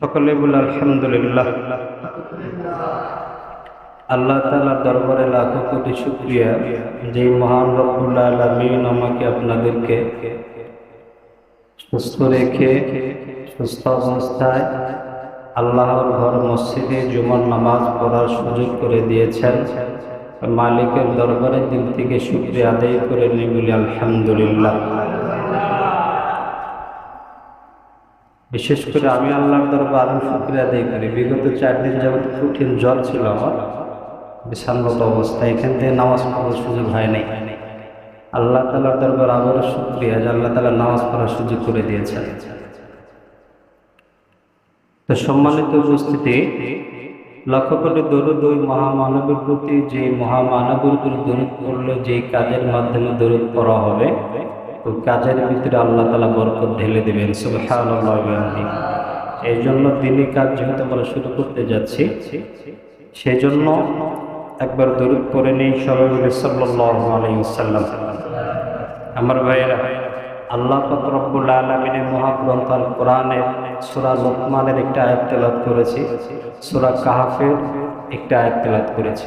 সকলে বলে আলহামদুলিল্লাহ। আল্লাহ তাআলার দরবারে লাখো কোটি শুকরিয়া, যে মহান রব্বুল আলামিন আমাকে আপনাদেরকে সুস্থ রেখে সুস্থ অবস্থায় আল্লাহর ঘর মসজিদে জুমার নামাজ পড়ার সুযোগ করে দিয়েছেন। মালিকের দরবারে দিল থেকে শুকরিয়া আদায় করে নিই, বলি আলহামদুলিল্লাহ। বিশেষ করে আমি আল্লাহর দরবারে আরো শুকরিয়া আদায় করি। বিগত 4 দিন যাবত কঠিন জ্বর ছিল আমার, বিছানাগত অবস্থায়, এখান থেকে নামাজ পড়ার সুযোগ হয় নাই। আল্লাহ তাআলার দরবারে আবারও শুকরিয়া যে আল্লাহ তাআলা নামাজ পড়ার সুযোগ করে দিয়েছেন। তো সম্মানিত উপস্থিতি, লক্ষ কোটি দরুদ ওই মহামানবের প্রতি, যে মহামানবের উপর দরুদ পড়লে যে কাজের মাধ্যমে দরুদ পড়া হবে, ওই কাজের ভিতরে আল্লাহ তাআলা বরকত ঢেলে দেবেন। সুবহানাল্লাহ। এই জন্য দিনই কাজ যেহেতু আমরা শুরু করতে যাচ্ছি, সেই জন্য একবার দরুদ পড়ে নেই সবাই মিলে সাল্লাল্লাহু আলাইহি ওয়াসাল্লাম। আমার ভাইয়েরা, আল্লাহ পাক রব্বুল আলামিনের মহাগ্রন্থ আল কোরআনের সূরা লুকমানের একটা আয়াত তেলাওয়াত করেছি, সূরা কাহফের একটা আয়াত তেলাওয়াত করেছি।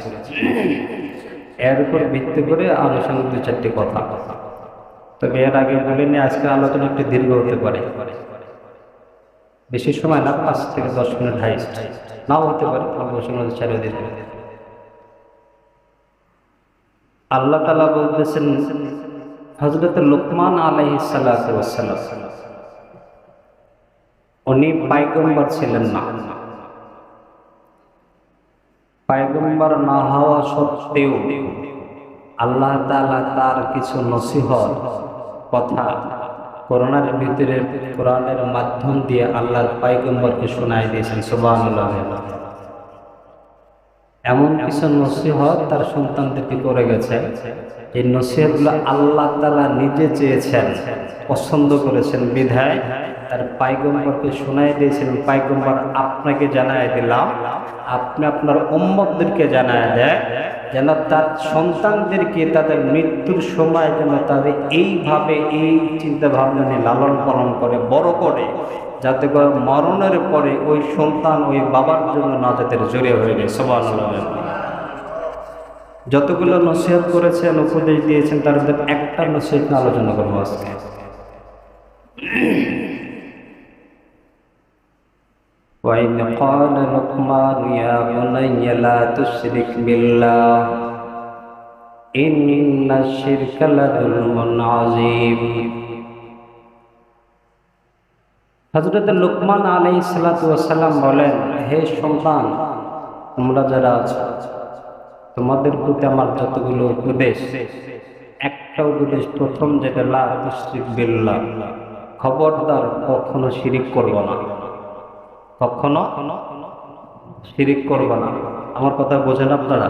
এর উপর ভিত্তি করে আলোচনা 2-4টি কথা। তবে এর আগে বলে নিয়ে আজকের আলোচনা একটু দীর্ঘ হতে পারে, বেশি সময় না, 5 থেকে 10 মিনিট হাইস্ট, নাও হতে পারে, আলোচনা ছেড়ে দিতে। আল্লাহ তাআলা বলতেছেন, হযরত লুকমান আলাইহিস সালাতু ওয়াস সালাম উনি পয়গম্বর ছিলেন না। পয়গম্বর না হওয়া সত্ত্বেও আল্লাহ তাআলা তার কিছু নসিহত কথা কোরআনের ভিতরে, কোরআনের মাধ্যম দিয়ে আল্লাহর পয়গম্বরকে শোনায় দিয়েছেন। সুবহানাল্লাহ। এমন কিছু নসিহত তার সন্তানদেরকে করে গেছে, এই নসিহতগুলো আল্লাহ তাআলা নিজে চেয়েছেন, পছন্দ করেছেন, বিধায় তার পয়গম্বরকে শোনায় দিয়েছেন। পয়গম্বর আপনাকে জানায় দিলাম, আপনি আপনার উম্মতদেরকে জানায় দেয়, যেন তার সন্তানদেরকে তাদের মৃত্যুর সময় যেন তাদের এইভাবে এই চিন্তা ভাবনা নিয়ে লালন পালন করে, বড় করে, যাতে করে মরণের পরে ওই সন্তান ওই বাবার জন্য নাজাতের জড়িয়ে হয়ে যায়। সুবহানাল্লাহ। যতগুলো নসিহত করেছেন, উপদেশ দিয়েছেন, তার মধ্যে একটা নসিহত নিয়ে আলোচনা করবো আজকে। وَإِذْ قَالَ لُقْمَانُ يَا بُنَيَّ لَا تُشْرِكْ بِاللَّهِ إِنَّ الشِّرْكَ لَظُلْمٌ عَظِيمٌ। হযরত লুকমান আলাইহিস সালাতু ওয়াস সালাম বলেন, হে সন্তান, তোমরা যারা আছো, তোমাদের প্রতি আমার যতগুলো উপদেশ, একটা উপদেশ প্রথম যেটা, লা তুশরিক বিল্লাহ, খবরদার কখনো শিরিক করবে না, কখনো শিরিক করবে না। আমার কথা বোঝেন আপনারা?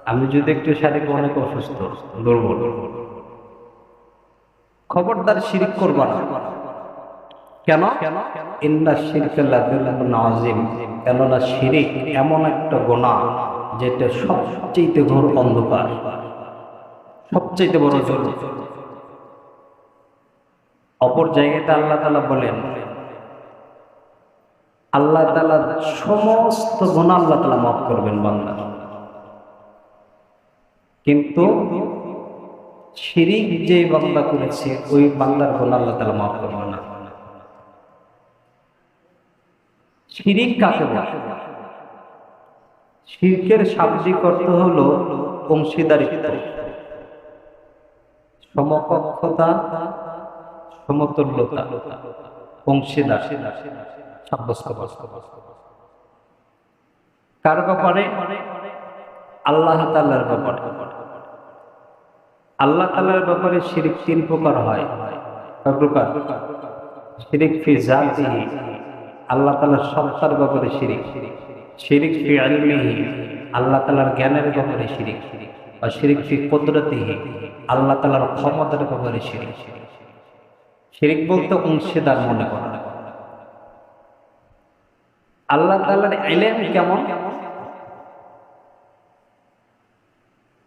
আমি যদি একটু শারীরিক অনেক অসুস্থ, দুর্বল, খবরদার শিরিক করবে না। কেন? ইন্না শিরকা লাযুলমুন আযীম। কেননা শিরিক এমন একটা গুনাহ যেটা সবচেয়ে ঘোর অন্ধকার, সবচেয়ে বড় জুলুম। অপর জায়গাতে আল্লাহ তাআলা বলেন, আল্লাহ তাআলা সমস্ত গুনাহ আল্লাহ তাআলা মাফ করবেন বান্দা, কিন্তু শিরিক যে বান্দা করেছে ওই বান্দার গুনাহ আল্লাহ তাআলা মাফ করবেন না। শিরিক কাকে বলে? শিরকের শাব্দিক অর্থ হলো অংশীদারিত্ব, সমকক্ষতা, সমতুল্যতা, অংশীদার সাব্যস্ত। কার ব্যাপারে? আল্লাহ তাআলার ব্যাপারে। আল্লাহ তাআলার ব্যাপারে শিরিক 3 প্রকার হয়। কয় প্রকার? শিরিক ফি যাতিহি, আল্লাহ তাআলার সত্তার ব্যাপারে শিরিক। শিরিক ফি ইলমিহি, আল্লাহ তাআলার জ্ঞানের ব্যাপারে শিরিক। আর শিরিক ফি কুদরতিহি, আল্লাহ তাআলার ক্ষমতার ব্যাপারে শিরিক। শিরিক বলতে অংশীদার মনে করা। আল্লাহ তাআলার ইলম কেমন?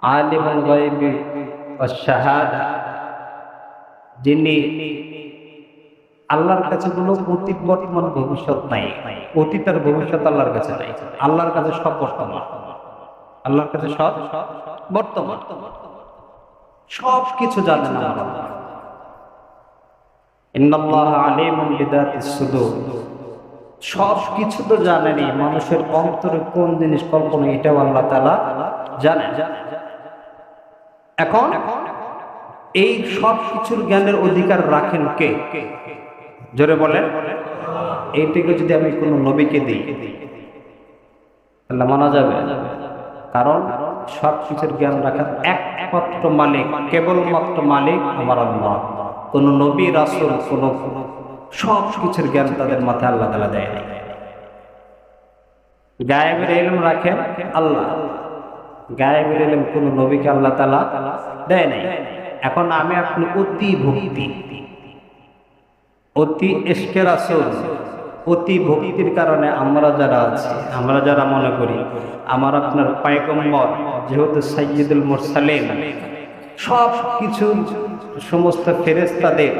আলিমুল গায়বি ওয়াশ শাহাদা, যিনি আল্লাহর কাছে কোনো অতীত বর্তমান ভবিষ্যৎ নাই, অতীত আর ভবিষ্যৎ আল্লাহর কাছে নাই। আল্লাহর কাছে সব বর্তমান, আল্লাহর কাছে সব বর্তমান, সব কিছু জানেন আমার আল্লাহ। ইন্নাল্লাহা আলিমুন বিযাতিস সুদূর, সব কিছু তো জানেনই, মানুষের অন্তরে কোন জিনিস কল্পনা এটাও আল্লাহ তাআলা জানেন। এখন এই সব কিছুর জ্ঞানের অধিকার রাখেন কে? জোরে বলেন। এইটিকে যদি আমি কোনো নবীকে দিই তাহলে মানা যাবে? কারণ সব কিছুর জ্ঞান রাখার একমাত্র মালিক, কেবলমাত্র মালিক আমার আল্লাহ। কোন নবী রাসূল কোন সব কিছুর জ্ঞান তাদের মাথায় আল্লাহ তাআলা দেয় নাই। গায়েবের ইলম রাখেন আল্লাহ, গায়েবের ইলম কোন নবীকে আল্লাহ তাআলা দেয় নাই। এখন আমি আপনি অতি ভক্তি, অতি ইশকে রাসূল, অতি ভক্তির কারণে আমরা যারা আছি, আমরা যারা মনে করি আমার আপনার পয়গম্বর যেহেতু সাইয়্যিদুল মুরসালিন, সব কিছু সমস্ত ফেরেশতাদের,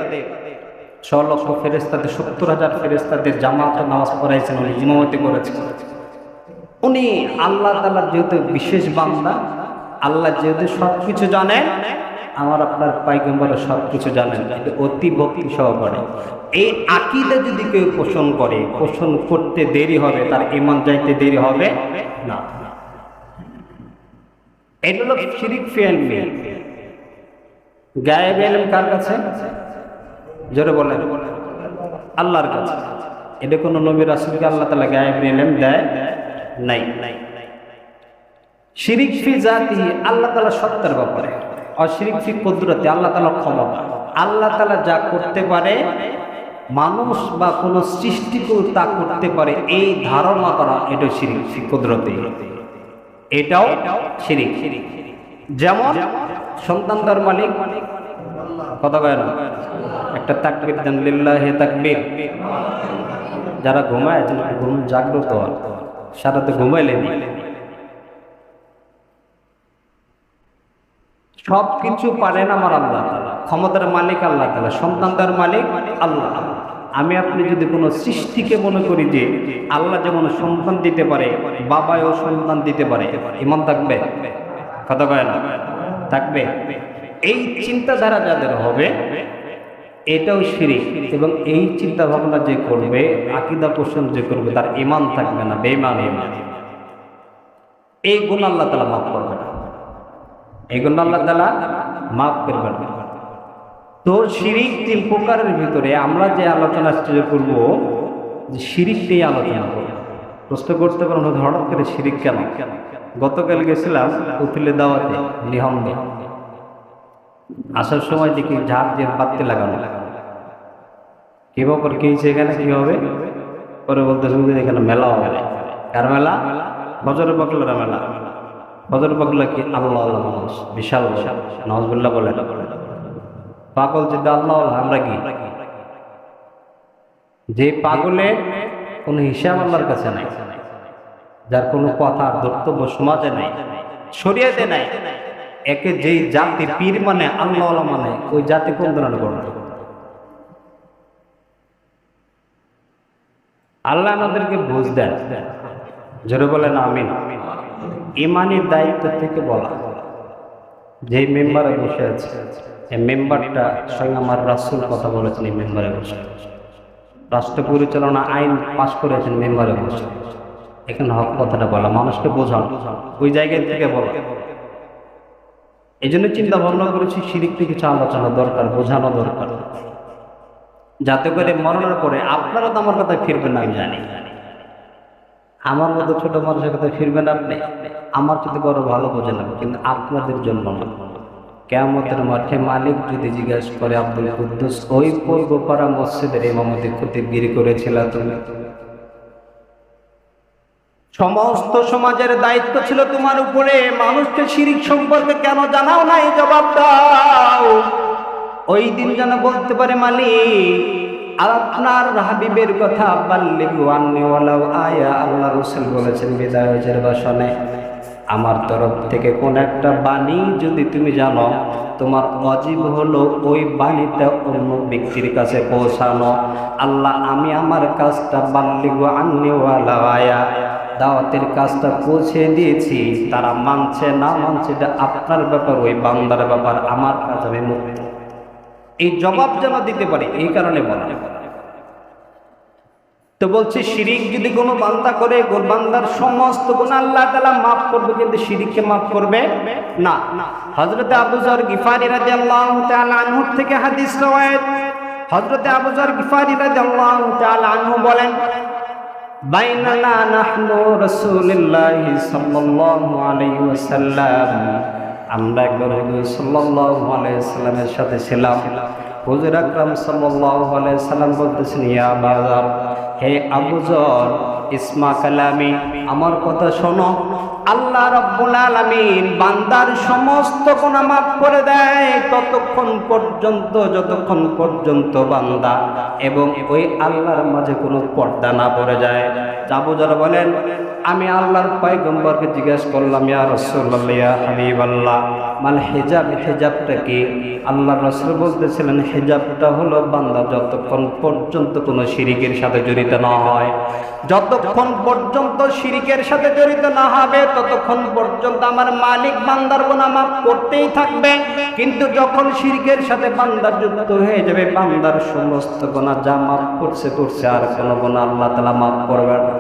6 লক্ষ ফেরেশতাদের 70,000 ফেরেশতাদের জামাতে নামাজ পড়াইছেন, উনি ইমামতি করেছেন। উনি আল্লাহ তাআলার যেহেতু বিশেষ বান্দা, আল্লাহ যেহেতু সব কিছু জানেন, আমার আপনার পয়গম্বর সব কিছু জানেন, কিন্তু অতি ভক্তি সহকারে এই আকীদা যদি কেউ পোষণ করে, পোষণ করতে দেরি হবে, তার ঈমান যাইতে দেরি হবে না। এটা হলো শিরক ফি ইলমি। গায়েব ইলম কার কাছে? জোরে বলেন। আল্লাহর কাছে। এটা কোনো নবী রাসূলকে আল্লাহ তাআলা গায়েব ইলম দেয় নাই। শিরক ফি জাতিহি, আল্লাহ তাআলা সত্তার ব্যাপারে, আর শিরক ফি কুদরতি, আল্লাহ তাআলার ক্ষমতা। আল্লাহ তাআলা যা করতে পারে, মানুষ বা কোন সৃষ্টিকেও তা করতে পারে, এই ধারণা করা, এটা শিরক ফি কুদরতি, এটাও শিরক। যেমন সন্তানদার মালিক কথা কয় না, একটা তাকবীর দেন, লিল্লাহি তাকবীর। যারা ঘুমায় ঘুম জাগ্রত হয়, সারাতে ঘুমাইলেন। সব কিছু পারেন আমার আল্লাহ তাআলা, ক্ষমতার মালিক আল্লাহ তাআলা, সন্তানদার মালিক আল্লাহ। আমি আপনি যদি কোনো সৃষ্টিকে মনে করি যে আল্লাহ যেমন সন্তান দিতে পারে, বাবাও সন্তান দিতে পারে, ঈমান থাকবে? কথা কয় না, থাকবে। এই চিন্তাধারা যাদের হবে, এটাও শিরক। এবং এই চিন্তা ভাবনা যে করবে, আকীদা পোষণ যে করবে, তার ঈমান থাকবে না, বেঈমান ঈমান। এই গুনাহ আল্লাহ তাআলা মাফ করবে না, এই গুনাহ আল্লাহ তাআলা মাফ করবে না। তো শিরক 3 প্রকারের ভিতরে আমরা যে আলোচনা করব, যে শিরক নিয়ে আলোচনা করব। প্রশ্ন করতে পারেন হঠাৎ করে শিরক কেন? গতকাল গেছিলাম উকিলের দাওয়াতে নিহমদে, আসার সময় দেখি ঝাড় দিয়ে বাতি লাগানো। কি ব্যাপার, কি হয়েছে এখানে, কি হবে? পরে বলতেছে এখানে মেলা হবে। কার মেলা? ফজর পাগলার মেলা। ফজর পাগলা কি? আল্লাহ আল্লাহ মানুষ, বিশাল নাউজুবিল্লাহ বলে পাগল। যদি আল্লাহ, আমরা কি? যে পাগলের কোন হিসাব আল্লাহর কাছে নাই, যার কোনো কথা বক্তব্য সমাজে নাই, শরীয়তে নাই, একে যেই জাতি পীর মানে, আল্লাহ মানে, ওই জাতি কোন ধরনের করবে? আল্লাহ আমাদেরকে বুঝ দেন, জোরে বলেন আমিন। ইমানের দায়িত্ব থেকে বলা, যে মেম্বারে বসে আছে, এই মেম্বারটা স্বয়ং আমার রাসূল কথা বলেছেন, এই মেম্বারে বসে রাষ্ট্র পরিচালনা আইন পাশ করেছেন মেম্বারে বসে। এখানে হক কথাটা বলা, মানুষকে বোঝানো, ওই জায়গায় থেকে বলা। এই জন্য চিন্তা ভাবনা করেছি শিরকটি কিছু আলোচনা দরকার, বোঝানো দরকার, যাতে করে মরণের পরে আপনারা তো আমার কথা ফিরবেন না, আমি জানি। আমার মতো ছোট মানুষের কথা ফিরবেন আপনি, আমার যদি বড় ভালো বোঝে না, কিন্তু আপনাদের জন্য না। কিয়ামতের মাঠে মালিক যদি জিজ্ঞাসা করে, আব্দুল কুদ্দুস, ওই পূর্বপাড়া মসজিদের ইমামতি খতিবগিরি করেছিল তুমি, সমস্ত সমাজের দায়িত্ব ছিল তোমার উপরে, মানুষকে শিরক সম্পর্কে কেন জানাও নাই? জবাব দাও। ওই দিন যেন বলতে পারে, মালিক আপনার হাবিবের কথা, বাল্লিগু আন্নী ওয়ালাউ আয়া, আল্লাহ রাসূল বলেছেন বিদায় হজের ভাষণে, আমার তরফ থেকে কোন একটা বাণী যদি তুমি জানো, তোমার ওয়াজিব হলো ওই বাণীটা অন্য ব্যক্তির কাছে পৌঁছানো। আল্লাহ, আমি আমার কাজটা বাল্লিগু আন্নি ওয়ালা আয়া, দাওয়াতের কাজটা পৌঁছে দিয়েছি, তারা মানছে না মানছে এটা আপনার ব্যাপার, ওই বান্দার ব্যাপার, আমার কাজ আমি মুক্ত। এই জবাব যেন দিতে পারি, এই কারণে বলা। তো বলছে শিরিক যদি কোনো বান্দা করে, বান্দার সমস্ত গুনাহ আল্লাহ তাআলা মাফ করবে, কিন্তু শিরিককে মাফ করবে না। হযরতে আবু যর গিফারি রাদিয়াল্লাহু তাআলা আনহু থেকে হাদিস রওয়ায়াত, হযরতে আবু যর গিফারি রাদিয়াল্লাহু তাআলা আনহু বলেন, বাইনানা নাহনু রাসূলুল্লাহি সাল্লাল্লাহু আলাইহি ওয়াসাল্লাম, আমরা একবার হুজুর সাল্লাল্লাহু আলাইহি ওয়াসাল্লামের সাথে ছিলাম। হুজুর আকরাম সাল্লাল্লাহু আলাইহি ওয়াসাল্লাম বলতেছেন, ইয়া আবু যর, হে আবু যর, ইসমা কালামি, আমার কথা শোনো। আল্লাহ রাব্বুল আলামিন বান্দার সমস্ত গুনাহ মাফ করে দেয় ততক্ষণ পর্যন্ত যতক্ষণ পর্যন্ত বান্দা এবং ওই আল্লাহর মাঝে কোনো পর্দা না পড়ে যায়। আবু যর বলেন, আমি আল্লাহর পয়গম্বরকে জিজ্ঞাসা করলাম, ইয়া রাসূলুল্লাহ, ইয়া হাবিবাল্লাহ, মাল হিজাব, হিজাবটা কি? আল্লাহর রাসূল বলতেছিলেন, হিজাবটা হলো বান্দা যতক্ষণ পর্যন্ত কোনো শিরিকের সাথে জড়িত না হয়, যতক্ষণ পর্যন্ত শিরিকের সাথে জড়িত না হবে ততক্ষণ পর্যন্ত আমার মালিক বান্দার গুনাহ মাফ করতেই থাকবে। কিন্তু যখন শিরিকের সাথে বান্দা যুক্ত হয়ে যাবে, বান্দার সমস্ত গুনাহ যা মাফ করছে আর কোনো গুনাহ আল্লাহ তাআলা মাফ করবে না।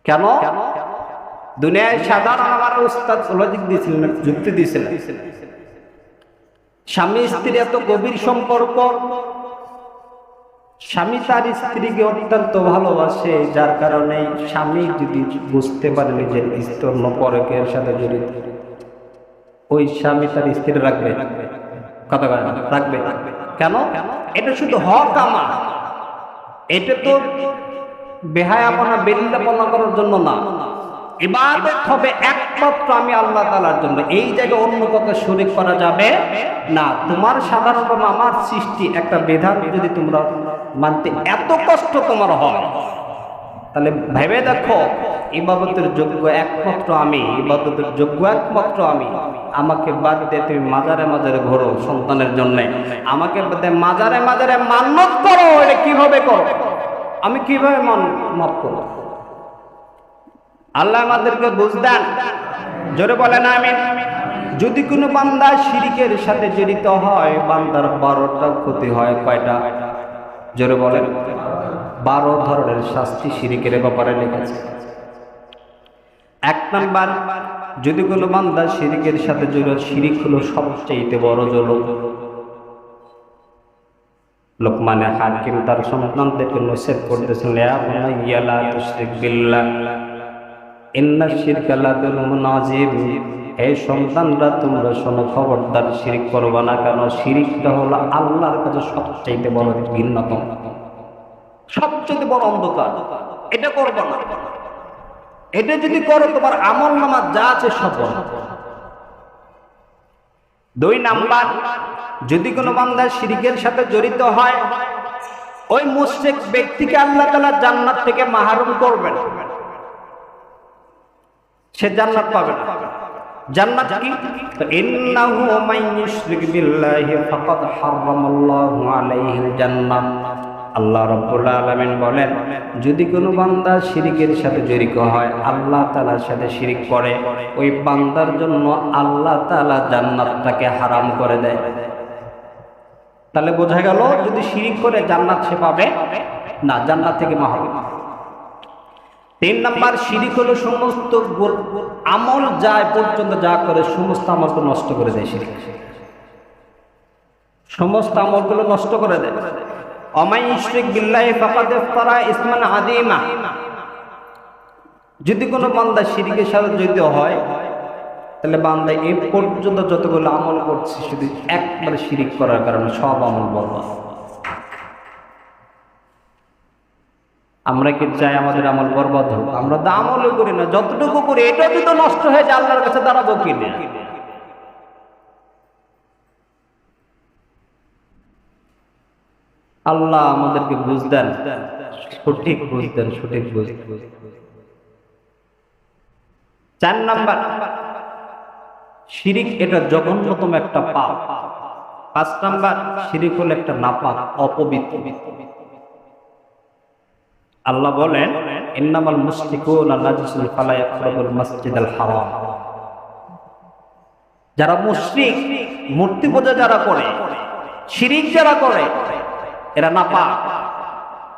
কেন? দুনিয়ায় সাধারণ আমার উস্তাদ লজিক দিয়েছিলেন, যুক্তি দিয়েছিলেন, স্বামী স্ত্রী এত গভীর সম্পর্ক, স্বামী তার স্ত্রীকে অত্যন্ত ভালোবাসে, যার কারণে স্বামী যদি বুঝতে পারে নিজের স্ত্রী অন্য পরকের সাথে জড়িত, ওই স্বামী তার স্ত্রী রাখবে, কথা রাখবে। কেন? এটা শুধু হক আমার, এটা তো বেহায়াপনা বেলিলাপনা করার জন্য না, ইবাদত হবে একমাত্র আমি আল্লাহ তাআলার জন্য। এই জায়গায় অন্য কথা শরীক করা যাবে না। তোমার সাধারণত আমার সৃষ্টি একটা বিধান যদি তোমরা মানতে এত কষ্ট তোমার হয়, তাহলে ভেবে দেখো, ইবাদতের যোগ্য একমাত্র আমি, ইবাদতের যোগ্য একমাত্র আমি। আমাকে বাদ দিয়ে তুমি মাজারে মাজারে ঘোরো সন্তানের জন্য, আমাকে বাদ দিয়ে মাজারে মাজারে মান্নত করো, এটা কিভাবে করো? আমি কিভাবে মাফ করব? আল্লাহ আমাদেরকে বুঝ দেন, জোরে বলেন আমিন। যদি কোনো বান্দা শিরিকের সাথে জড়িত হয়, বান্দার 12টা ক্ষতি হয়। কয়টা? জোরে বলেন। 12 ধরনের শাস্তি শিরিকের ব্যাপারে লেখেছে। 1 নাম্বার, যদি কোনো বান্দা শিরিকের সাথে জড়িত, শিরিক হলো সবচেয়ে বড় জুলুম। লোকমানে হাকিম তার সন্তানদেরকে নসিহত করতেছেন, ইয়া বুনাইয়া লা তুশরিক বিল্লাহ ইন্না শিরকা লাযুলমুন আযীম। হে সন্তানরা, তোমরা শোনো, খবরদার শিরিক করবে না। কেন? শিরিকটা হলো আল্লাহর কাছে সবচেয়ে বড় ঘৃণ্যতম, সবচেয়ে বড় অন্ধকার। এটা করবে না। এটা যদি করো, তোমার আমলনামা যা আছে সব বন্ধ। 2 নাম্বার, যদি কোনো বান্দা শিরিকের সাথে জড়িত হয়, ওই মুশরিক ব্যক্তিকে আল্লাহ তাআলা জান্নাত থেকে মাহরুম করবেন, সে জান্নাত পাবে না। জান্নাত কি? ইন্নাহু মান ইউশরিক বিল্লাহি ফাকাদ হারামাল্লাহু আলাইহিল জান্নাহ। আল্লাহ রাব্বুল আলামিন বলেন, যদি কোনো বান্দা শিরিকের সাথে জড়িত হয়, আল্লাহ তাআলার সাথে শিরিক করে, ওই বান্দার জন্য আল্লাহ তাআলা জান্নাতটাকে হারাম করে দেয়। তাহলে বোঝা গেল, যদি শিরিক করে জান্নাত সে পাবে না, জান্নাত থেকে মাহরুম। 3 নাম্বার, শিরিক হলো সমস্ত আমল যায় পর্যন্ত যা করে সমস্ত আমলকে নষ্ট করে দেয়। শিরিক সমস্ত আমলগুলো নষ্ট করে দেয়। ওমাই ইউশরিক বিল্লাহি ফাকাদ ইফতারা ইসমান আযীমা। যদি কোনো বান্দা শিরিকের সাথে জড়িত হয়, তাহলে বান্দা এই পর্যন্ত যতগুলো আমল করছে, শুধু একবার শিরিক করার কারণে সব আমল বরবাদ। আমরা কি চাই আমাদের আমল বরবাদ হোক? আমরা তো আমলও করি না, যতটুকু করি এটা যদি নষ্ট হয়ে যায়, আল্লাহর কাছে দাঁড়াবো কি না? আল্লাহ আমাদেরকে বুঝ দেন, সঠিক বুঝ দেন, সঠিক বুঝ। 4 নাম্বার, শিরিক এটা জঘন্যতম একটা পাপ। 5 নাম্বার, শিরিক হলো একটা নাপাক, অপবিত্র। আল্লাহ বলেন, ইন্নামাল মুশরিকুনা নাজাসুন ফালা ইয়াকরাবুল মাসজিদাল হারাম। যারা মুশরিক, মূর্তি পূজা যারা করে, শিরিক যারা করে, এরা নাপাক,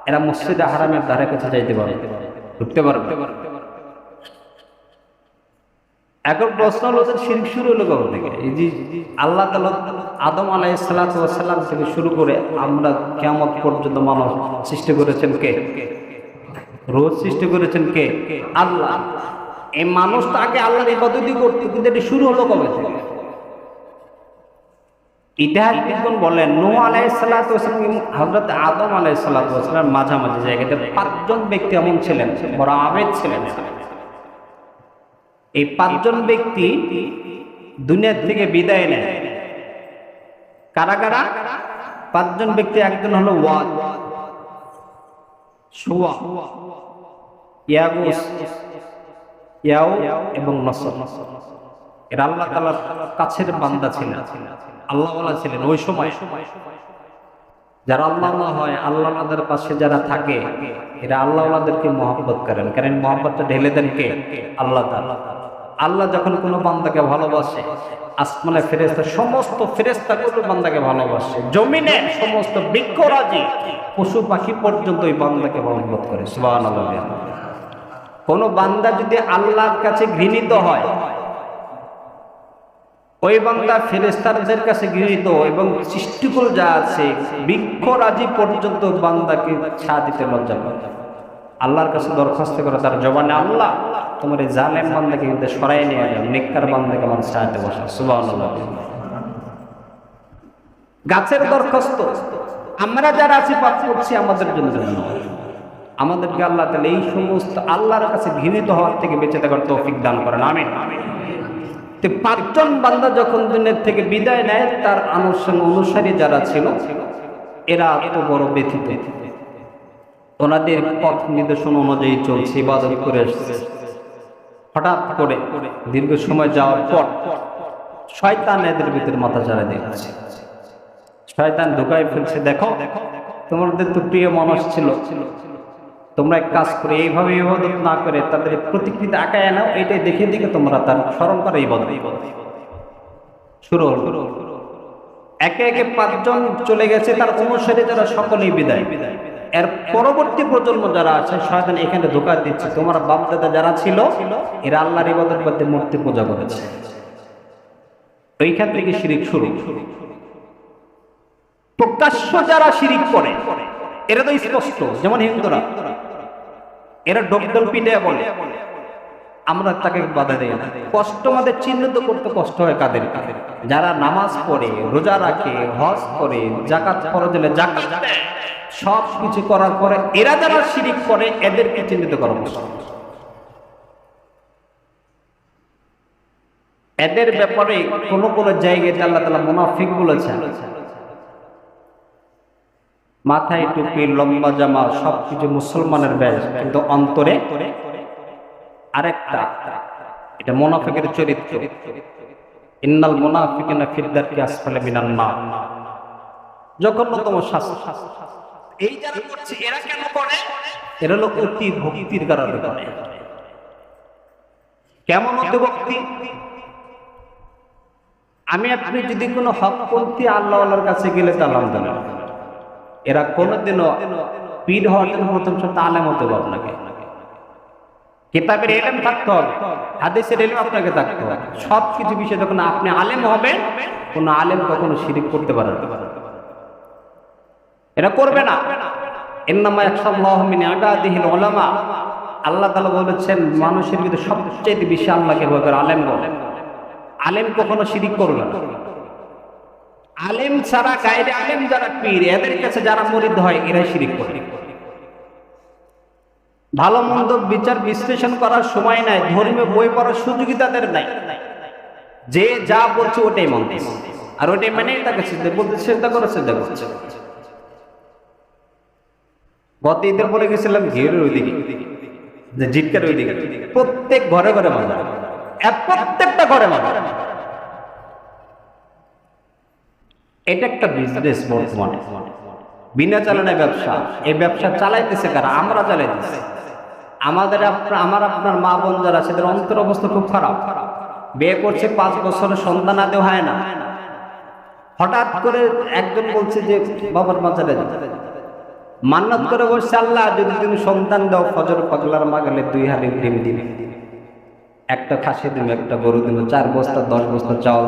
এরা মসজিদে হারামের ধারে কাছে যাইতে পারে, ঢুকতে পারবে। এখন প্রশ্ন হলো যে শিরক শুরু হলো কবে থেকে? এই যে আল্লাহ তাআলা আদম আলাইহিস সালাতু ওয়াস সালাম থেকে শুরু করে আমরা কিয়ামত পর্যন্ত মানব সৃষ্টি করেছেন কে? রোজ সৃষ্টি করেছেন কে? আল্লাহ। এই মানুষটা আগে আল্লাহর ইবাদতই করতে, কিন্তু এটা শুরু হলো কবে থেকে? ইতিহাসবিদগণ বলেন নূহ আলাইহিস সালাতু ওয়াস সালাম এবং হযরত আদম আলাইহিস সালাতু ওয়াস সালাম মাঝামাঝি জায়গাতে 5 জন ব্যক্তি এমন ছিলেন, বড় আবেদ ছিলেন। এই 5 জন ব্যক্তি দুনিয়া থেকে বিদায় নেয়। কারা কারা? 5 জন ব্যক্তি। একজন হলো ওয়াদ, সুয়া, ইয়াগুস, ইয়াউ এবং নসর। এরা আল্লাহ তাআলার কাছের বান্দা ছিলেন, আল্লাহওয়ালা ছিলেন। ওই সময় যারা আল্লাহওয়ালা হয়, আল্লাহওয়ালাদের পাশে যারা থাকে, এরা আল্লাহওয়ালাদেরকে মহব্বত করেন। কারণ মহব্বতটা ঢেলে দেন কে? আল্লাহ তাআলা। আল্লাহ যখন কোনো বান্দাকে ভালোবাসে, আসমানে ফেরেশতা, সমস্ত ফেরেশতাগুলো বান্দাকে ভালোবাসে। জমিনে সমস্ত বৃক্ষরাজি, পশু পাখি পর্যন্ত ওই বান্দাকে মহব্বত করে। সুবহানাল্লাহ। কোনো বান্দা যদি আল্লাহর কাছে ঘৃণিত হয়, ওই বান্দা ফেরেশতাদের কাছে ঘৃণিত, এবং সৃষ্টিকুল যা আছে বৃক্ষরাজি পর্যন্ত বান্দাকে ছা দিতে লজ্জা পায়। আল্লাহর কাছে দরখাস্ত করে তার জবানে, আল্লাহ তোমার এই জালেম বান্দাকে কিন্তু সরাই নিয়ে যাও, নেককার বান্দাকে আমার ছায়াতে বসা। সুবহানাল্লাহ। গাছের দরখাস্ত, আমরা যারা আছি পাপ করছি আমাদের জন্য, আমাদেরকে আল্লাহ তাআলা এই সমস্ত আল্লাহর কাছে ঘৃণিত হওয়ার থেকে বেঁচে থাকার তৌফিক দান করেন। আমিন। 5 জন বান্দা যখন দুনিয়া থেকে বিদায় নেয়, তার অনুসারী যারা ছিল এরা এত বড় ব্যথিত, ওনাদের পথ নির্দেশন অনুযায়ী চলছে, ইবাদত করে আসছে। হঠাৎ করে দীর্ঘ সময় যাওয়ার পর শয়তান এদের ভিতরে মাথা চাড়া দিয়েছে। শয়তান ঢুকাই ফেলছে, দেখো তোমাদের তো প্রিয় মানুষ ছিল, তোমরা এক কাজ করে এইভাবে ইবাদত না করে তাদের প্রতিকৃতি আঁকায় নাও, এটাই দেখে দেখে তোমরা তার স্মরণ করে ইবাদত শুরু হলো। একে একে 5 জন চলে গেছে, তার অনুসারী যারা সকলেই বিদায়। এর পরবর্তী প্রজন্ম যারা আছে, শয়তান এখানে ধোঁকা দিচ্ছে, তোমার বাপ দাদা যারা ছিল এরা আল্লাহর ইবাদত করতে মূর্তি পূজা করেছে। ওইখান থেকে শিরিক শুরু। প্রকাশ্য যারা শিরিক করে এরা তো স্পষ্ট, যেমন হিন্দুরা, এরা ডোকডোল পিটে বলে, আমরা তাকে বাধা দেই না। কষ্ট আমাদের চিহ্নিত করতে কষ্ট হয় কাদের? যারা নামাজ পড়ে, রোজা রাখে, হজ করে, যাকাত ফরজ হলে যাকাত দেয়, সব কিছু করার পরে এরা যারা শিরিক করে এদেরকে চিহ্নিত করা মুশকিল। এদের ব্যাপারে কোন কোন জায়গায় আল্লাহ তাআলা মুনাফিক বলেছেন। মাথায় টুপি, লম্বা জামা, সবকিছু মুসলমানের বেশ, কিন্তু অন্তরে আরেকটা। এটা মুনাফিকের চরিত্র। ইন্নাল মুনাফিকিনা ফিদ দারকি আসফালি মিনান নার। জঘন্যতম শাস্তি। এই যারা করছে এরা কেন করে? এরা হলো অতি ভক্তির কারণে করে। কেমন অতি ভক্তি? আমি আপনি যদি কোনো হকপন্থী আল্লাহওয়ালার কাছে গেলে তো আলহামদুলিল্লাহ, এরা কোনোদিনও পীর হওয়ার জন্য প্রথম শর্ত আলেম হতে হবে। আপনাকে কিতাবের ইলম থাকতে হবে, হাদিসের ইলম আপনাকে থাকতে হবে। সব কিছু বিষয় যখন আপনি আলেম হবেন, কোন আলেম কখনো শিরিক করতে পারে না, এরা করবে না। ইন্নামা ইয়াখশাল্লাহু মিন ইবাদিহিল উলামা। আল্লাহ তাআলা বলেছেন মানুষের ভিতরে সবচেয়ে বেশি আল্লাহকে ভয় করে আলেমগণ। আলেম কখনো শিরিক করবে না। আলেম ছাড়া গায়রে আলেম যারা পীর, এদের কাছে যারা মুরিদ হয় এরাই শিরিক করে। ভালো মন্দ বিচার বিশ্লেষণ করার সময় নাই, ধর্মীয় বই পড়ার সুযোগই তাদের নাই। যে যা বলছে ওটাই মানতে, আর ওটাই মানে তাকে বলতে চেষ্টা করে, চেষ্টা করছে। গত ঈদের পরে গেছিলাম ঘেরের ওইদিকে, যে জিটকার ওইদিকে, প্রত্যেক ঘরে ঘরে বাজার। প্রত্যেকটা ঘরে মাজার। এটা একটা বিজনেস বর্তমানে, বিনা চালানো ব্যবসা। এই ব্যবসা চালাইতেছে কারা? আমরা চালাইতেছি। আমার আপনার মা বোন যারা আছে তাদের অন্তর অবস্থা খুব খারাপ। বিয়ে করছে 5 বছরের সন্তান আদৌ হয় না। হঠাৎ করে একজন বলছে যে বাবার মাজারে যাবে, মান্নাত করে বলছে আল্লাহ যদি তুমি সন্তান দাও ফজর পাগলার মাগলে 2 হাড়ি ডিম দিবে, একটা খাসি দিবে, একটা গরু দিবে, 4 বস্তা 10 বস্তা চাউল।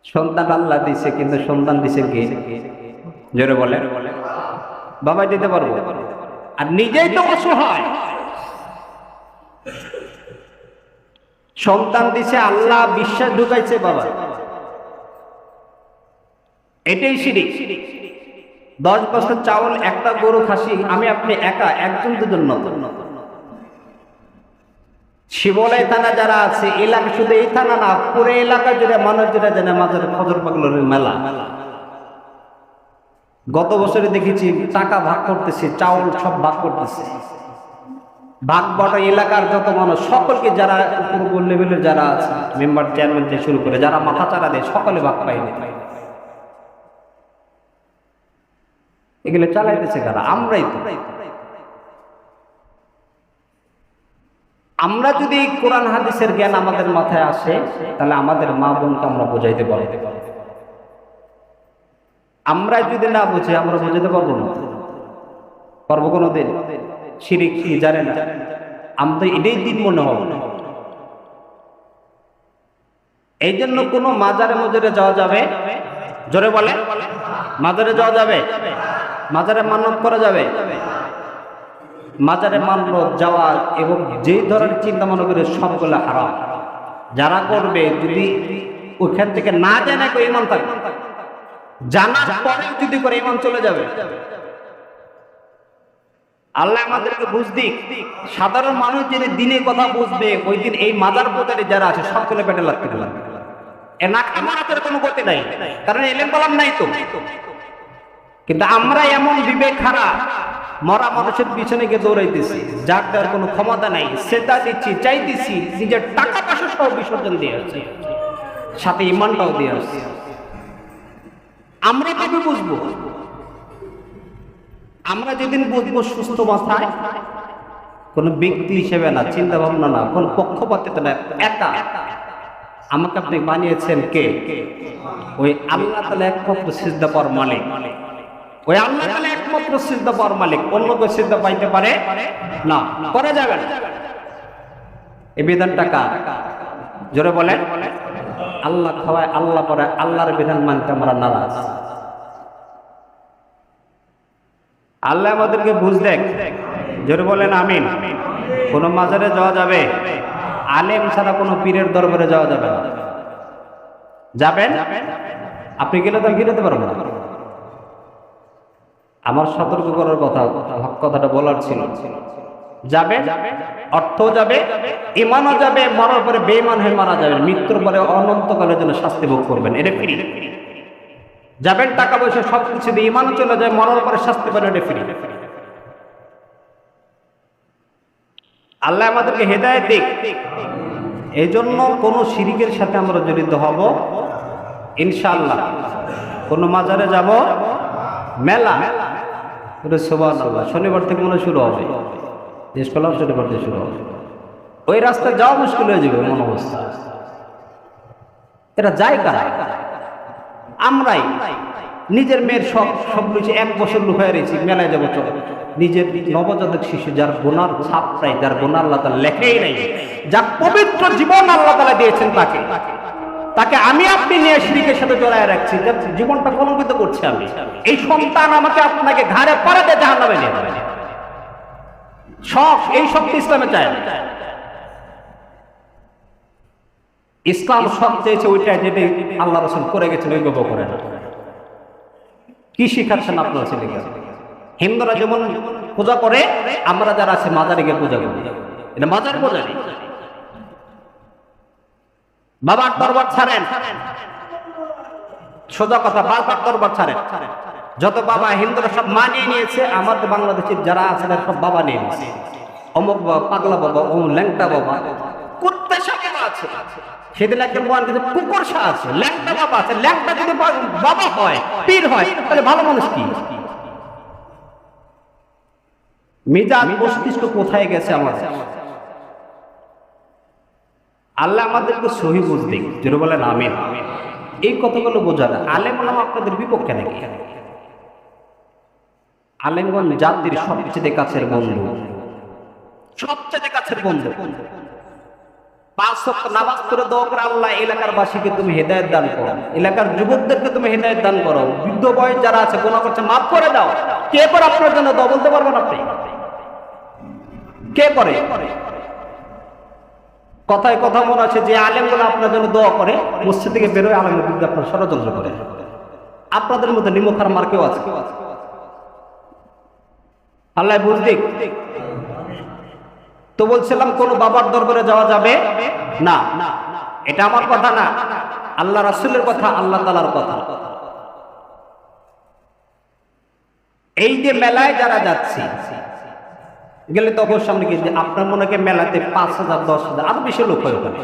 সন্তান আল্লাহ দিছে, কিন্তু সন্তান দিছে কে? জোরে বলে। বাবা দিতে পারবো? আর নিজেই তো অসহায়। সন্তান দিছে আল্লাহ, বিশ্বাস ঢুকাইছে বাবা, এটাই শিরিক। 10 বস্তা চাউল, একটা গরু, খাসি, আমি আপনি একা, একজন দুজন নতুন। শিবলাই থানা যারা আছে এলাকা, শুধু এই থানা না, পুরো এলাকা জুড়ে মানুষ যেটা জানে মাজারে ফজর পাগলের মেলা। গত বছরে দেখেছি টাকা ভাগ করতেছে, চাউল সব ভাগ করতেছে, ভাগ বটা এলাকার যত মানুষ সকলকে, যারা উপর লেভেলের যারা আছে মেম্বার চেয়ারম্যান থেকে শুরু করে যারা মাথা চারা দেয় সকলে ভাগ পায়নি। এগুলো চালাইতেছে কারা? আমরাই তো। আমরা যদি কোরআন হাদিসের জ্ঞান আমাদের মাথায় আসে, তাহলে আমাদের মা বোনকে আমরা বোঝাইতে পারবো। আমরা যদি না বুঝি, আমরা বোঝাতে পারবো না। পারবো কোনোদিন? শিরিক কি জানে না, আমরা এটাই দিন মনে হবে। এই জন্য কোনো মাজারে মজারে যাওয়া যাবে? জোরে বলে। মাজারে যাওয়া যাবে? মাজারে মান্নত করা যাবে? মাজারে মান্নত যাওয়া এবং যে ধরনের চিন্তা মনে করে সবগুলো হারাম। যারা করবে যদি ওইখান থেকে না জানে কেউ ইমান থাকবে, জানার পরে যদি করে ইমান চলে যাবে। আল্লাহ আমাদেরকে বুঝ দিক। সাধারণ মানুষ যদি দিনে কথা বুঝবে, ওই দিন এই মাজার পূজারী যারা আছে সবগুলো পেটে লাগতে লাগবে। এ না খামাতের কোনো গতি নাই, কারণ এলেম বলাম নাই তো। কিন্তু আমরা এমন বিবেক খারাপ, মরা মানুষের পিছনে গিয়ে দৌড়াইতেছি, যার দেওয়ার কোনো ক্ষমতা নাই, সেটা দিচ্ছি, চাইতেছি, নিজের টাকা পয়সা সহ বিসর্জন দিয়ে আসছি, সাথে ইমানটাও দিয়ে আসছি। আমরা কবে বুঝবো? আমরা যেদিন বুঝবো সুস্থ মাথায়, কোন ব্যক্তি হিসেবে না, চিন্তা ভাবনা না, কোন পক্ষপাতিত্ব না, একা আমাকে আপনি বানিয়েছেন কে? ওই আল্লাহ তাআলা একমাত্র সিজদা পাওয়ার মালিক। ওই আল্লাহ তাআলা একমাত্র সিজদা পাওয়ার মালিক, অন্য কেউ সিজদা পাইতে পারে না, করা যাবে না। এই বিধানটা কার? জোরে বলেন। আল্লাহ খাওয়ায়, আল্লাহ পরে, আল্লাহর বিধান মানতে আমরা নারাজ। আল্লাহ আমাদেরকে বুঝ দেখ। জোরে বলেন আমিন। কোন মাজারে যাওয়া যাবে? আলেম ছাড়া কোনো পীরের দরবারে যাওয়া যাবে না। যাবেন? আপনি গেলে তো ফিরতে পারবো না। আমার সতর্ক করার কথাটা বলার ছিল। যাবে, অর্থ যাবে, ইমানও যাবে, মরার পরে বেঈমান হয়ে মারা যাবে, মৃত্যুর পরে অনন্তকালের জন্য শাস্তি ভোগ করবেন। এটা ফ্রি। যাবেন, টাকা পয়সা সব কিছু দিয়ে, ইমানও চলে যায়, মরার পরে শাস্তি পাবেন, এটা ফ্রি। আল্লাহ আমাদেরকে হেদায়েত দিক। এই জন্য কোন শিরিকের সাথে আমরা জড়িত হব ইনশাআল্লাহ। কোন মাজারে যাব, মেলা, সুবহানাল্লাহ, শনিবার থেকে মনে শুরু হবে, শনিবার থেকে শুরু হবে। ওই রাস্তায় যাওয়া মুশকিল হয়ে যাবে এমন অবস্থা। এটা জায়গা আমরাই নিজের মেয়ের সব কিছু 1 বছর লুকায় রেখেছি, মেলায় যাবো চলো। নিজের নবজাতক শিশু যার গোনার ছাপ নাই, যার গোনা আল্লাহ তাআলা লেখেই নাই, যার পবিত্র জীবন আল্লাহ তাআলা দিয়েছেন, তাকে আমি আপনি নিয়ে শিরকের সাথে জড়ায় রাখছি, যার জীবনটা কলঙ্কিত করছে। আমি এই সন্তান আমাকে আপনাকে ঘাড়ে পড়ে দিয়ে জাহান্নামে নিয়ে যাবে। এই সব ইসলামে চায় না। ইসলাম সব চেয়েছে ওইটা যেটা আল্লাহ রাসূল করে গেছেন, ওই গল্প করে না। কি শিখাচ্ছেন আপনার ছেলেকে? হিন্দুরা যেমন পূজা করে, আমরা যারা আছে মাজারে গিয়ে পূজা করি। এটা মাজার পূজা নেই। বাবার দরবার ছাড়েন, সোজা কথা, বাবার দরবার ছাড়েন। যত বাবা হিন্দুরা সব মানিয়ে নিয়েছে, আমাদের বাংলাদেশের যারা আছে সব বাবা নিয়ে নিয়েছে। অমুক বাবা, পাগলা বাবা, অমুক ল্যাংটা বাবা, কুত্তা শাহ আছে। সেদিন একজন বয়ান কিন্তু কুকুর শাহ আছে, ল্যাংটা বাবা আছে। ল্যাংটা যদি বাবা হয়, পীর হয়, তাহলে ভালো মানুষ কি? মিজাজ মস্তিষ্ক কোথায় গেছে আমাদের? আল্লাহ আমাদেরকে সহি বুঝ দিক, যেটা বলেন আমিন। এই কথাগুলো বোঝার আলেম ওলামা আপনাদের বিপক্ষে নাকি? আলেমগণ জাতির সবচেয়ে কাছের বন্ধু, সবচেয়ে কাছের বন্ধু। 5 ওয়াক্ত নামাজ পড়ে দোয়া করে, আল্লাহ এলাকার বাসীকে তুমি হেদায়েত দান করো, এলাকার যুবকদেরকে তুমি হেদায়েত দান করো, বৃদ্ধ বয়স যারা আছে গুনাহ করছে মাফ করে দাও। কে করে আপনার জন্য দোয়া বলতে পারবেন আপনি? কে করে? কথায় কথা মনে আছে যে আলেমগুলো আপনার জন্য দোয়া করে, মসজিদ থেকে বেরোয় আলেমের বিরুদ্ধে আপনার ষড়যন্ত্র করে। আপনাদের মধ্যে নিমখার মার কেউ আছে? আল্লাহ বুঝদিক। তো বলছিলাম কোন বাবার দরবারে যাওয়া যাবে না, এটা আমার কথা না, আল্লাহ রাসূলের কথা, আল্লাহ তাআলার কথা। এই যে মেলায় যারা যাচ্ছে, গেলে তো অবশ্য সামনে কি আপনার মনে হয় মেলাতে 5,000 10,000 আরো বেশি লোক হয় ওখানে।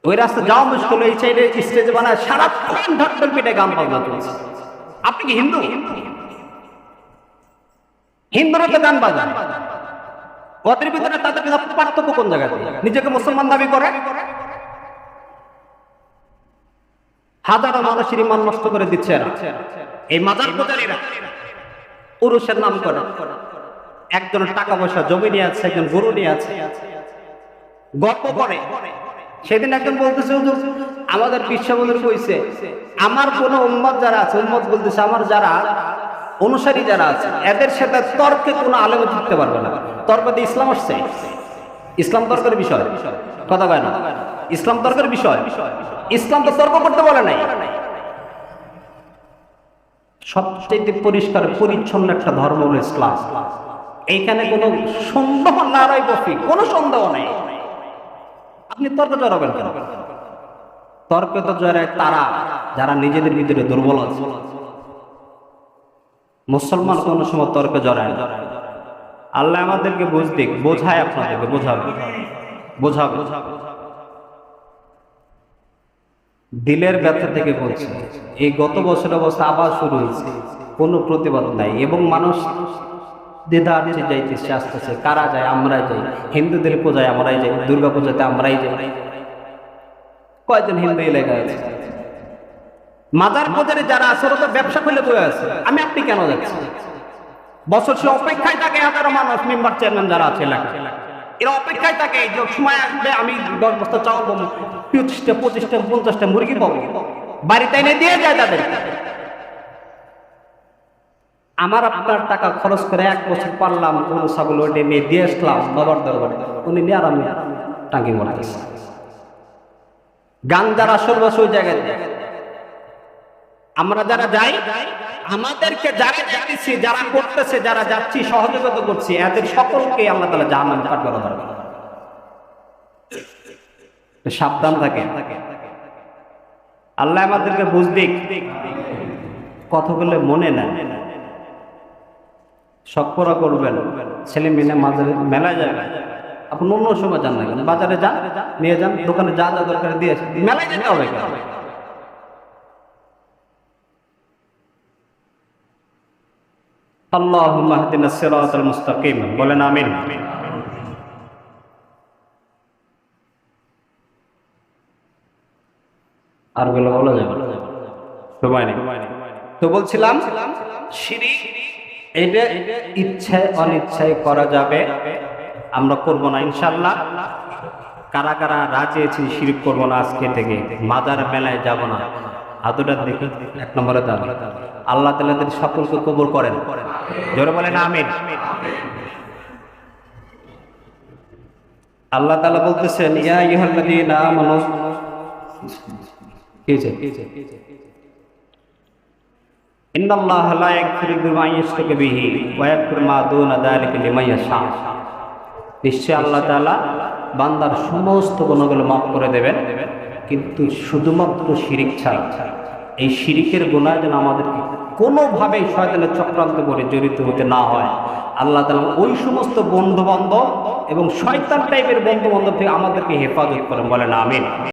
ওই রাস্তা যাওয়া মুশকিল, এই সাইডে স্টেজে বানায় সারাক্ষণ ঢাকঢোল পিটে গান বাজনা চলছে। আপনি কি হিন্দু? হিন্দুরা তো গান বাজান, ওদের ভিতরে তাদের পার্থক্য কোন জায়গাতে? নিজেকে মুসলমান দাবি করে, হাজারো মানুষের ইমান নষ্ট করে দিচ্ছে এই মাজার পূজারীরা। পুরুষের নাম করে, একজন টাকা পয়সা জমি নিয়ে আছে, একজন গরু নিয়ে আছে, গল্প করে। সেদিন একজন বলতেছে, হুজুর আমাদের বিশ্ববন্ধুর কইছে আমার কোন উম্মত যারা আছে, উম্মত বলতেছে আমার যারা অনুসারী যারা আছে, এদের সাথে তর্কে কোনো আলেম জিততে পারবে না। তর্ক দিয়ে ইসলাম আসছে? ইসলাম তর্কের বিষয়? কথা কয় না, ইসলাম তর্কের বিষয়? ইসলাম তো তর্ক করতে বলে নাই। সবচেয়ে পরিষ্কার পরিচ্ছন্ন একটা ধর্ম হলো ইসলাম। এইখানে কোনো সন্দেহ না রয় বফি, কোনো সন্দেহ নেই। আপনি তর্ক জড়াবেন কেন? তর্ক তো জড়ায় তারা যারা নিজেদের ভিতরে দুর্বল আছে। মুসলমান কোন সময় তর্কে জড়ায় না। আল্লাহ আমাদেরকে বুঝদিক, বোঝায়, আপনাদেরকে বোঝাবে, বোঝাবে। দিলের ব্যথা থেকে বলছে, এই গত বছরের অবস্থা আবার শুরু হয়েছে, কোনো প্রতিবাদ নাই এবং মানুষ দ্বিধার্থে যাইতেছে, আসতেছে। কারা যায়? আমরাই যাই। হিন্দুদের পূজায় আমরাই যাই, দুর্গা পূজাতে আমরাই যাই। কয়জন হিন্দু এলাকায় আছে? মাজার পূজারে যারা আছে ওরা তো ব্যবসা খুলে বয়ে আছে। আমি আপনি কেন যাচ্ছি? বছর সে অপেক্ষায় থাকে হাজারো মানুষ, মেম্বার চেয়ারম্যান যারা আছে এলাকায়, এরা অপেক্ষায় থাকে যে সময় আসবে আমি 10 বস্তা চাউল পাবো, 25টা 25টা 50টা মুরগি পাবো, বাড়িতে এনে দিয়ে যায় তাদের। আমার আপনার টাকা খরচ করে 1 বছর পারলাম গরু ছাগল ওটে নিয়ে দিয়ে আসলাম বাবার দরবারে, উনি নিয়ে আর আমি টাঙ্গি মরাইছি। গান যারা সর্বস্ব ওই জায়গায়, আমরা যারা যাই, আমাদেরকে যারা যাচ্ছি, যারা করতেছে, যারা যাচ্ছি, সহযোগিতা করছি, এদের সকলকে আল্লাহ তাআলা জাহান্নামে পাঠাবে। সাবধান থাকে। আল্লাহ আমাদেরকে বুঝদিক, কথাগুলো মনে নেন, সকরা করবেন। ছেলে মেয়ে মাঝে মেলায় যাবে, আপনি অন্য সময় যান না কেন, বাজারে যান, নিয়ে যান, দোকানে যা যা দরকার দিয়ে আসেন, মেলায় যেতে হবে কেন? আল্লাহুম্মা ইহদিনাস সিরাতাল মুস্তাকিম, বলেন আমিন। আর বলা যাবে সময় নেই। তো বলছিলাম শিরক এটা ইচ্ছায় অনিচ্ছায় করা যাবে, আমরা করব না ইনশাআল্লাহ। কারা কারা রাজি আছি শিরক করব না, আজকে থেকে মাজার মেলায় যাব না, হাতটা দেখি 1 নম্বরে দাঁড়ান। আল্লাহ তাআলা তাদের সকলকে কবুল করেন, জোরে বলেন আমিন। আল্লাহ তাআলা বলতেছেন, ইয়া আইয়ুহাল্লাযীনা আমানু, ইন্নাল্লাহা লা ইয়াগফিরু মা ইউশরিকু বিহি ওয়া ইয়াগফিরু মা দুনা যালিকা লিমান ইয়াশা। নিশ্চয় আল্লাহ তাআলা বান্দার সমস্ত গুনাহগুলো মাফ করে দেবেন, কিন্তু শুধুমাত্র শিরক ছাড়া। এই শিরকের গুনাহ যেন আমাদেরকে কোনোভাবেই শয়তানের চক্রান্ত করে জড়িত হতে না হয়। আল্লাহ তাআলা ওই সমস্ত বন্ধু বান্ধব এবং শয়তান টাইপের বন্ধু বান্ধব থেকে আমাদেরকে হেফাজত করেন, বলেন আমিন।